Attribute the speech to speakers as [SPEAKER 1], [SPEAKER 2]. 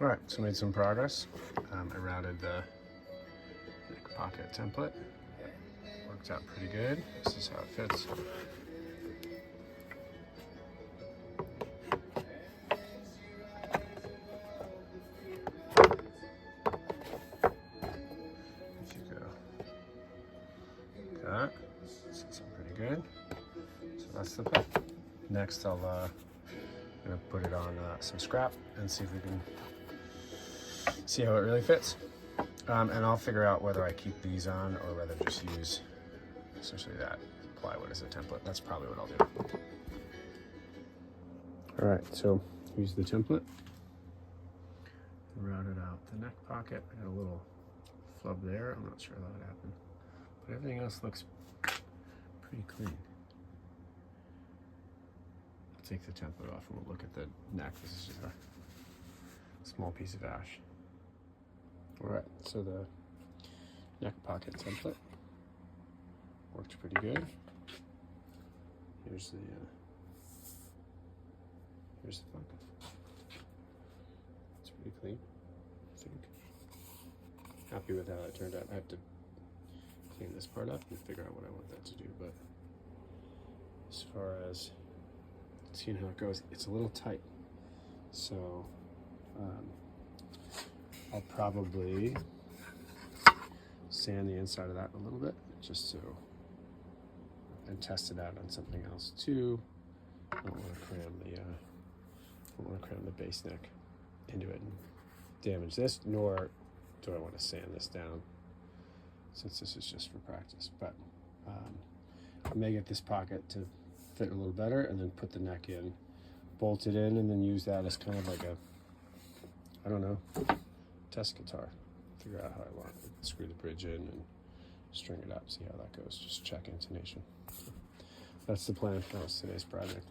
[SPEAKER 1] All right, so made some progress. I routed the neck pocket template. Worked out pretty good. This is how it fits. If you go like that, sits pretty good. So that's the fit. Next, I'll gonna put it on some scrap and see if we can see how it really fits. And I'll figure out whether I keep these on or whether just use essentially that plywood as a template. That's probably what I'll do. All right, so here's the template. Routed out the neck pocket. I got a little flub there. I'm not sure how that happened, but everything else looks pretty clean. I'll take the template off and we'll look at the neck. This is just a small piece of ash. All right, so the neck pocket template worked pretty good. Here's the front. It's pretty clean, I think. Happy with how it turned out. I have to clean this part up and figure out what I want that to do, but as far as seeing how it goes, it's a little tight. So I'll probably sand the inside of that a little bit, just so, and test it out on something else too. I don't want to cram the base neck into it and damage this, nor do I want to sand this down since this is just for practice. But I may get this pocket to fit a little better and then put the neck in, bolt it in, and then use that as kind of like a, I don't know, test guitar. Figure out how I want it. Screw the bridge in and string it up, see how that goes. Just check intonation. That's the plan. That was today's project.